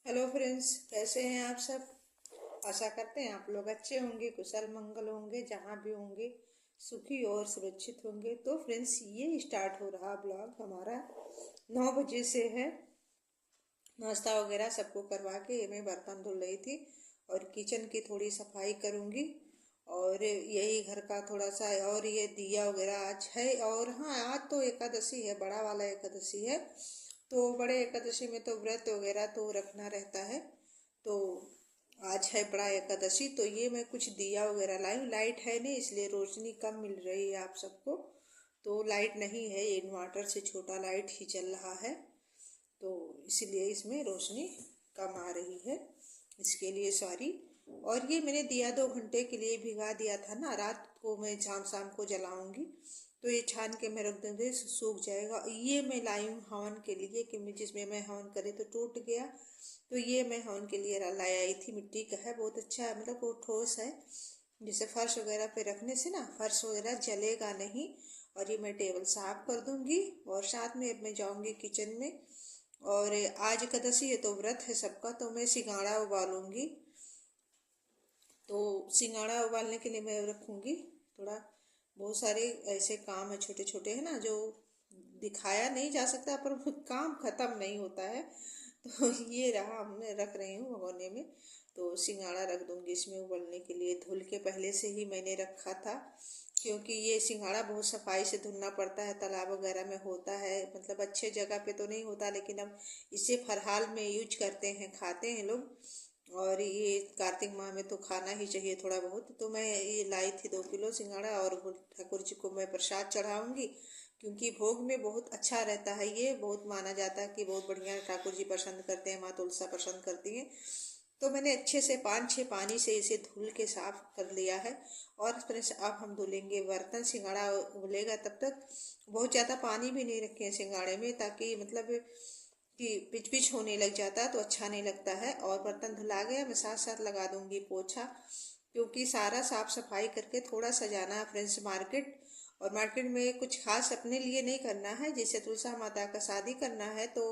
Hello friends, कैसे हैं आप सब। आशा करते हैं आप लोग अच्छे होंगे, कुशल मंगल होंगे, जहाँ भी होंगे सुखी और सुरक्षित होंगे। तो फ्रेंड्स, ये स्टार्ट हो रहा ब्लॉग हमारा 9 बजे से है। नाश्ता वगैरह सबको करवा के मैं बर्तन धुल रही थी और किचन की थोड़ी सफाई करूँगी और यही घर का थोड़ा सा, और ये दिया वगैरह आज है। और हाँ, आज तो एकादशी है, बड़ा वाला एकादशी है। तो बड़े एकादशी में तो व्रत वगैरह तो रखना रहता है। तो आज है बड़ा एकादशी, तो ये मैं कुछ दिया वगैरह लाई हूँ। लाइट है नहीं, इसलिए रोशनी कम मिल रही है आप सबको। तो लाइट नहीं है, इन्वर्टर से छोटा लाइट ही चल रहा है, तो इसलिए इसमें रोशनी कम आ रही है, इसके लिए सॉरी। और ये मैंने दिया 2 घंटे के लिए भिगा दिया था ना, रात को मैं शाम शाम को जलाऊंगी। तो ये छान के मैं रख दूँगी, सूख जाएगा। ये मैं लाई हूँ हवन के लिए, कि जिसमें मैं हवन करे तो टूट गया। तो ये मैं हवन के लिए लाई आई थी, मिट्टी का है, बहुत अच्छा है, मतलब वो ठोस है। जैसे फर्श वगैरह पे रखने से ना फर्श वगैरह जलेगा नहीं। और ये मैं टेबल साफ कर दूंगी और साथ में मैं जाऊंगी किचन में। और आज एकादशी है तो व्रत है सबका, तो मैं सिंघाड़ा उबालूंगी। तो सिंघाड़ा उबालने के लिए मैं रखूंगी थोड़ा। बहुत सारे ऐसे काम है, छोटे छोटे है ना, जो दिखाया नहीं जा सकता, पर काम खत्म नहीं होता है। तो ये रहा, हमने रख रही हूँ भगोने में। तो सिंघाड़ा रख दूंगी इसमें उबलने के लिए। धुल के पहले से ही मैंने रखा था, क्योंकि ये सिंघाड़ा बहुत सफाई से धुलना पड़ता है। तालाब वगैरह में होता है, मतलब अच्छे जगह पे तो नहीं होता, लेकिन हम इसे फरहाल में यूज करते हैं, खाते हैं लोग। और ये कार्तिक माह में तो खाना ही चाहिए थोड़ा बहुत। तो मैं ये लाई थी 2 किलो सिंघाड़ा, और ठाकुर जी को मैं प्रसाद चढ़ाऊंगी, क्योंकि भोग में बहुत अच्छा रहता है। ये बहुत माना जाता है कि बहुत बढ़िया ठाकुर जी पसंद करते हैं, माँ तुलसा पसंद करती हैं। तो मैंने अच्छे से 5-6 पानी से इसे धुल के साफ कर लिया है। और फिर अब हम धुलेंगे बर्तन, सिंघाड़ा उबलेगा तब तक। बहुत ज़्यादा पानी भी नहीं रखे हैं सिंघाड़े में, ताकि मतलब कि पिच पिच होने लग जाता है तो अच्छा नहीं लगता है। और बर्तन धुला गया, मैं साथ साथ लगा दूंगी पोछा, क्योंकि सारा साफ सफाई करके थोड़ा सजाना है फ्रेंड्स मार्केट। और मार्केट में कुछ खास अपने लिए नहीं करना है, जैसे तुलसा माता का शादी करना है तो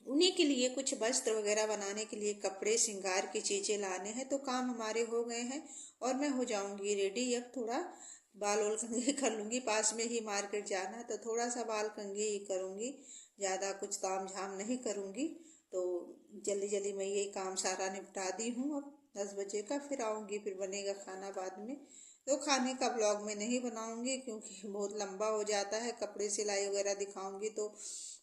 उन्हीं के लिए कुछ वस्त्र वगैरह बनाने के लिए कपड़े श्रृंगार की चीज़ें लाने हैं। तो काम हमारे हो गए हैं और मैं हो जाऊंगी रेडी। अब थोड़ा बाल वाल कंघी कर लूँगी, पास में ही मार्केट जाना है तो थोड़ा सा बाल कंघी ही करूँगी, ज़्यादा कुछ ताम झाम नहीं करूँगी। तो जल्दी जल्दी मैं ये काम सारा निपटा दी हूँ। अब 10 बजे का फिर आऊँगी, फिर बनेगा खाना बाद में। तो खाने का ब्लॉग मैं नहीं बनाऊँगी, क्योंकि बहुत लंबा हो जाता है, कपड़े सिलाई वगैरह दिखाऊँगी तो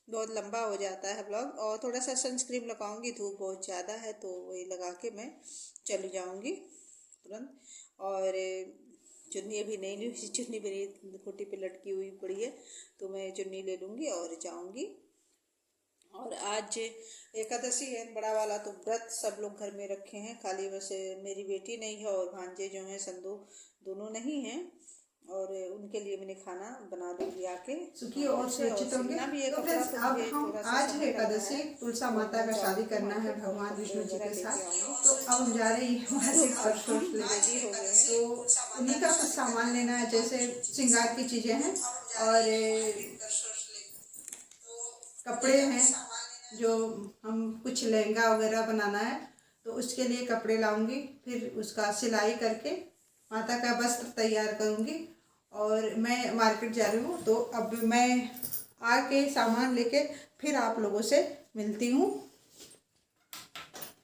बहुत लंबा हो जाता है ब्लॉग। और थोड़ा सा सनस्क्रीन लगाऊंगी, धूप बहुत ज़्यादा है, तो वही लगा के मैं चली जाऊंगी तुरंत। और चुन्नी अभी नहीं ली, चुन्नी मेरी खूंटी पे लटकी हुई पड़ी है, तो मैं चुन्नी ले लूँगी और जाऊंगी। और आज एकादशी है बड़ा वाला, तो व्रत सब लोग घर में रखे हैं, खाली बस मेरी बेटी नहीं है और भांजे जो हैं संदू, दोनों नहीं हैं। और उनके लिए मैंने खाना बना दूंगी आके, सुखी और सुरक्षित होंगे। तो फ्रेंड्स, अब हम आज है एकादशी, तुलसा माता का शादी करना है भगवान विष्णु जी के साथ। तो अब हम जा रहे हैं मार्केट पर फ्रूट लेने। तो उन्हीं का कुछ सामान लेना है, जैसे श्रृंगार की चीजें हैं और कपड़े हैं, जो हम कुछ लहंगा वगैरह बनाना है तो उसके लिए कपड़े लाऊंगी। फिर उसका सिलाई करके माता का वस्त्र तैयार करूंगी। और मैं मार्केट जा रही हूँ, तो अब मैं आके सामान लेके फिर आप लोगों से मिलती हूँ।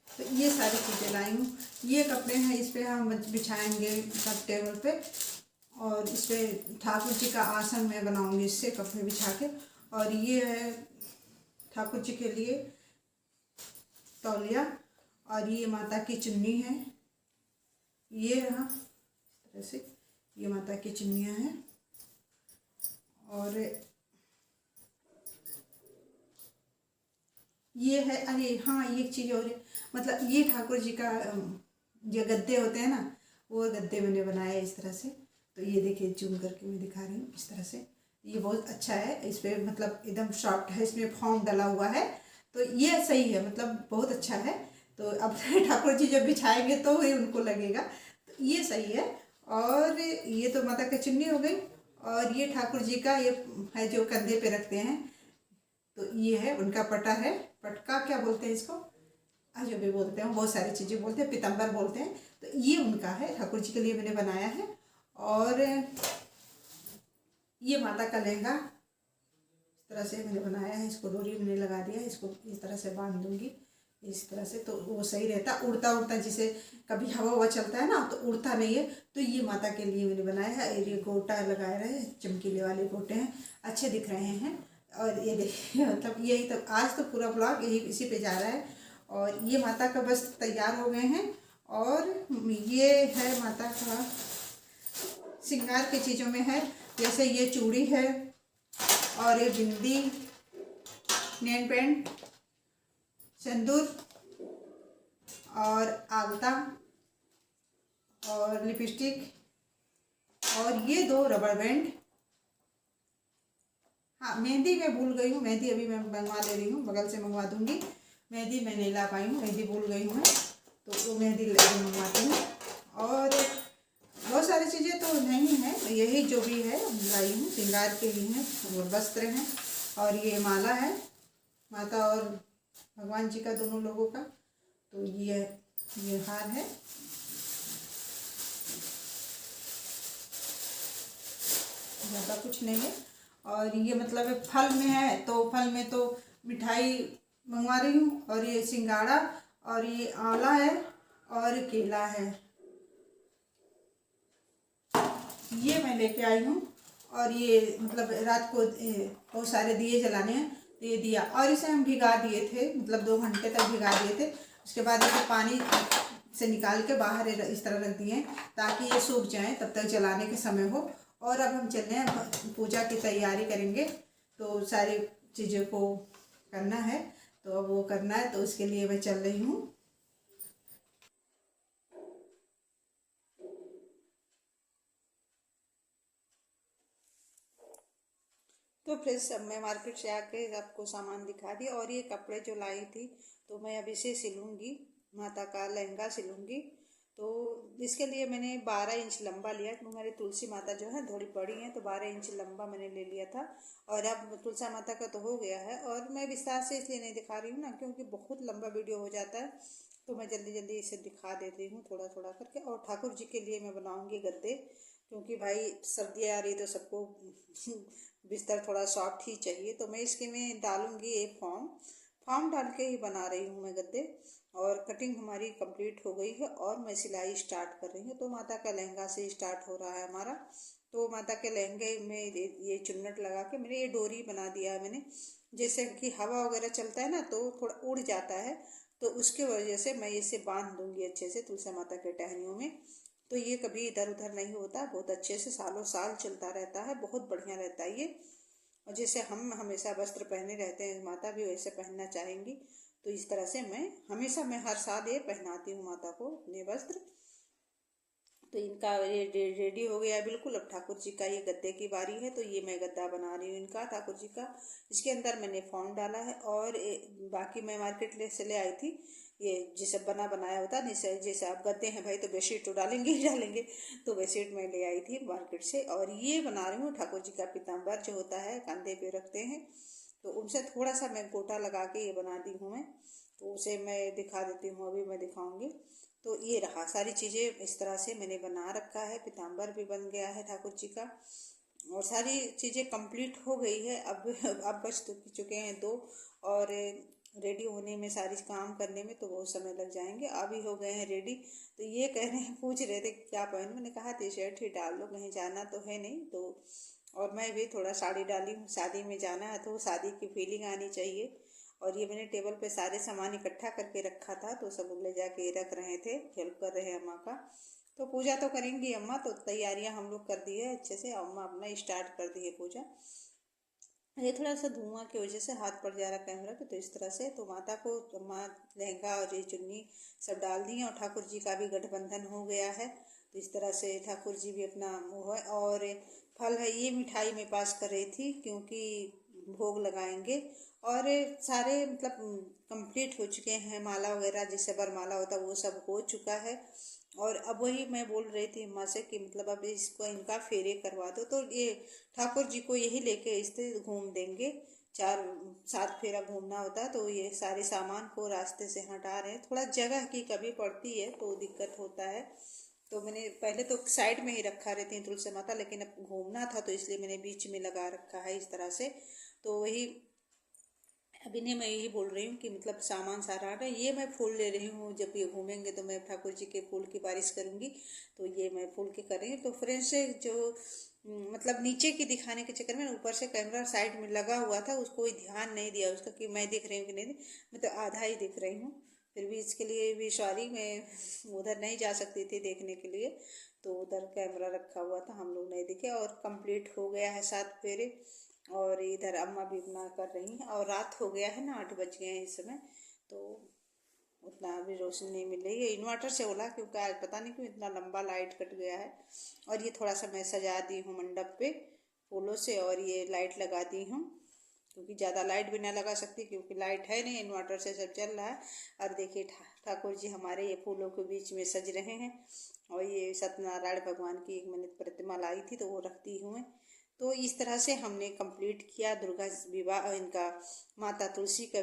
तो ये सारी चीज़ें लाई हूँ। ये कपड़े हैं, इस पर हम बिछाएंगे सब टेबल पे, और इस पर ठाकुर जी का आसन मैं बनाऊंगी इससे कपड़े बिछा के। और ये है ठाकुर जी के लिए तौलिया, और ये माता की चुन्नी है। ये रहा इस तरह से, ये माता की चुन्नियाँ हैं। और ये है, अरे हाँ, ये चीज़ और मतलब ये ठाकुर जी का जो गद्दे होते हैं ना, वो गद्दे मैंने बनाए इस तरह से। तो ये देखिए, जूम करके मैं दिखा रही हूँ इस तरह से। ये बहुत अच्छा है, इस पर मतलब एकदम सॉफ्ट है, इसमें फॉर्म डला हुआ है, तो ये सही है, मतलब बहुत अच्छा है। तो अब ठाकुर जी जब बिछाएंगे तो ही उनको लगेगा, तो ये सही है। और ये तो माता की चुन्नी हो गई, और ये ठाकुर जी का ये है जो कंधे पे रखते हैं, तो ये है उनका पटा है, पटका क्या बोलते हैं इसको, जो भी बोलते हैं, बहुत सारी चीज़ें बोलते हैं, पीतम्बर बोलते हैं। तो ये उनका है, ठाकुर जी के लिए मैंने बनाया है। और ये माता का लहंगा इस तरह से मैंने बनाया है, इसको डोरी मैंने लगा दिया, इसको इस तरह से बांध दूंगी इस तरह से, तो वो सही रहता। उड़ता उड़ता जैसे कभी हवा हुआ चलता है ना तो उड़ता नहीं है। तो ये माता के लिए मैंने बनाया है। ये गोटा लगाए रहे, चमकीले वाले गोटे हैं, अच्छे दिख रहे हैं। और ये देखिए मतलब यही, तो आज तो पूरा ब्लॉग यही इसी पे जा रहा है। और ये माता का बस तैयार हो गए हैं। और ये है माता का श्रृंगार की चीज़ों में है, जैसे ये चूड़ी है, और ये बिंदी, नेल पेंट, सिंदूर, और आलता, और लिपस्टिक, और ये 2 रबड़ बैंड। हाँ, मेहंदी मैं भूल गई हूँ, मेहंदी अभी मैं मंगवा ले रही हूँ, बगल से मंगवा दूँगी। मेहंदी मैं नहीं ला पाई हूँ, मेहंदी भूल गई हूँ मैं, तो वो मेहंदी मंगवाती हूँ। और बहुत सारी चीज़ें तो नहीं है, यही जो भी है लाई हूँ, श्रृंगार के लिए हैं, और वस्त्र हैं। और ये माला है माता और भगवान जी का, दोनों लोगों का। तो ये हार है। ज़्यादा कुछ नहीं है। और ये मतलब फल में है, तो फल में तो मिठाई मंगवा रही हूँ, और ये सिंगाड़ा, और ये आंवला है, और केला है, ये मैं लेके आई हूँ। और ये मतलब रात को बहुत सारे दिए जलाने हैं, तो ये दिया, और इसे हम भिगा दिए थे, मतलब 2 घंटे तक भिगा दिए थे। उसके बाद इसे पानी से निकाल के बाहर इस तरह रख दिए ताकि ये सूख जाए, तब तक जलाने के समय हो। और अब हम चल रहे हैं, पूजा की तैयारी करेंगे, तो सारी चीज़ों को करना है, तो अब वो करना है, तो उसके लिए मैं चल रही हूँ। तो फ्रेंड्स अब मैं मार्केट से आके आपको सामान दिखा दिया। और ये कपड़े जो लाई थी, तो मैं अब इसे सिलूँगी, माता का लहंगा सिलूँगी। तो इसके लिए मैंने 12 इंच लंबा लिया, क्योंकि हमारी तुलसी माता जो है थोड़ी बड़ी है, तो 12 इंच लंबा मैंने ले लिया था। और अब तुलसी माता का तो हो गया है, और मैं विस्तार से इसलिए नहीं दिखा रही हूँ ना, क्योंकि बहुत लंबा वीडियो हो जाता है, तो मैं जल्दी जल्दी इसे दिखा देती हूँ थोड़ा थोड़ा करके। और ठाकुर जी के लिए मैं बनाऊँगी गद्दे, क्योंकि भाई सर्दी आ रही तो सबको बिस्तर थोड़ा सॉफ्ट ही चाहिए। तो मैं इसके में डालूंगी एक फॉर्म डाल के ही बना रही हूँ मैं गद्दे। और कटिंग हमारी कंप्लीट हो गई है, और मैं सिलाई स्टार्ट कर रही हूँ। तो माता का लहंगा से स्टार्ट हो रहा है हमारा। तो माता के लहंगे में ये चुन्नट लगा के मैंने ये डोरी बना दिया है मैंने, जैसे कि हवा वगैरह चलता है ना तो थोड़ा उड़ जाता है, तो उसके वजह से मैं इसे बांध दूंगी अच्छे से तुलसी माता के टहनियों में। तो ये कभी इधर उधर नहीं होता, बहुत अच्छे से सालों साल चलता रहता है, बहुत बढ़िया रहता है ये। और जैसे हम हमेशा वस्त्र पहने रहते हैं, माता भी वैसे पहनना चाहेंगी। तो इस तरह से मैं हर साल ये पहनाती हूँ माता को अपने वस्त्र। तो इनका ये रेडी हो गया है बिल्कुल। अब ठाकुर जी का ये गद्दे की बारी है, तो ये मैं गद्दा बना रही हूँ इनका, ठाकुर जी का। इसके अंदर मैंने फॉर्म डाला है, और बाकी मैं मार्केट से ले आई थी, ये जैसे बना बनाया होता है, जैसे आप गद्दे हैं भाई तो बेडशीट तो डालेंगे ही डालेंगे, तो बेडशीट मैं ले आई थी मार्केट से। और ये बना रही हूँ ठाकुर जी का पीताम्बर जो होता है कंधे पे रखते हैं, तो उनसे थोड़ा सा मैं गोटा लगा के ये बना दी हूँ मैं। तो उसे मैं दिखा देती हूँ, अभी मैं दिखाऊंगी। तो ये रहा, सारी चीज़ें इस तरह से मैंने बना रखा है। पीताम्बर भी बन गया है ठाकुर जी का, और सारी चीज़ें कंप्लीट हो गई है। अब बच चुके हैं 2, और रेडी होने में, सारी काम करने में तो बहुत समय लग जाएंगे। अभी हो गए हैं रेडी। तो ये कह रहे हैं, पूछ रहे थे क्या पहनूं, मैंने कहा टी शर्ट ही डाल लो, कहीं जाना तो है नहीं। तो और मैं भी थोड़ा साड़ी डाली हूँ, शादी में जाना है तो शादी की फीलिंग आनी चाहिए। और ये मैंने टेबल पे सारे सामान इकट्ठा करके रखा था, तो सब ले जाके रख रहे थे, हेल्प कर रहे हैं अम्मा का। तो पूजा तो करेंगी अम्मा, तो तैयारियां हम लोग कर दी है अच्छे से, अम्मा अपना स्टार्ट कर दी है पूजा। ये थोड़ा सा धुआं की वजह से हाथ पड़ जा रहा कैमरा पे, तो इस तरह से। तो माता को अम्मा लहंगा और ये चुन्नी सब डाल दी है, और ठाकुर जी का भी गठबंधन हो गया है। तो इस तरह से ठाकुर जी भी अपना वो है। और फल है, ये मिठाई मैं पास कर रही थी, क्योंकि भोग लगाएंगे। और सारे मतलब कंप्लीट हो चुके हैं, माला वगैरह जैसे बरमाला होता वो सब हो चुका है। और अब वही मैं बोल रही थी अम्मा से कि मतलब अब इसको इनका फेरे करवा दो, तो ये ठाकुर जी को यही लेके इससे घूम देंगे, 4-7 फेरा घूमना होता है, तो ये सारे सामान को रास्ते से हटा रहे हैं। थोड़ा जगह की कमी पड़ती है तो दिक्कत होता है। तो मैंने पहले तो साइड में ही रखा रहती हैं तुलसी माता, लेकिन अब घूमना था तो इसलिए मैंने बीच में लगा रखा है इस तरह से। तो वही अभी नहीं, मैं यही बोल रही हूँ कि मतलब सामान सारा है। ये मैं फूल ले रही हूँ, जब ये घूमेंगे तो मैं ठाकुर जी के फूल की बारिश करूँगी, तो ये मैं फूल के कर रही हूँ। तो फ्रेंड्स जो मतलब नीचे की दिखाने के चक्कर में ऊपर से कैमरा साइड में लगा हुआ था, उसको कोई ध्यान नहीं दिया उसका कि मैं दिख रही हूँ कि नहीं। मैं तो आधा ही दिख रही हूँ, फिर भी इसके लिए भी सॉरी। मैं उधर नहीं जा सकती थी देखने के लिए, तो उधर कैमरा रखा हुआ था, हम लोग नहीं दिखे। और कंप्लीट हो गया है 7 फेरे, और इधर अम्मा भी अपना कर रही हैं। और रात हो गया है ना, 8 बज गए हैं इस समय, तो उतना अभी रोशनी नहीं मिल रही है। इन्वर्टर से होला, क्योंकि आज पता नहीं क्यों इतना लंबा लाइट कट गया है। और ये थोड़ा सा मैं सजा दी हूँ मंडप पे फूलों से, और ये लाइट लगा दी हूँ, क्योंकि ज़्यादा लाइट भी ना लगा सकती क्योंकि लाइट है नहीं, इन्वर्टर से सब चल रहा है। और देखिए ठाकुर जी हमारे ये फूलों के बीच में सज रहे हैं। और ये सत्यनारायण भगवान की एक मैंने प्रतिमा लाई थी तो वो रखती हूँ मैं। तो इस तरह से हमने कंप्लीट किया दुर्गा विवाह, इनका माता तुलसी का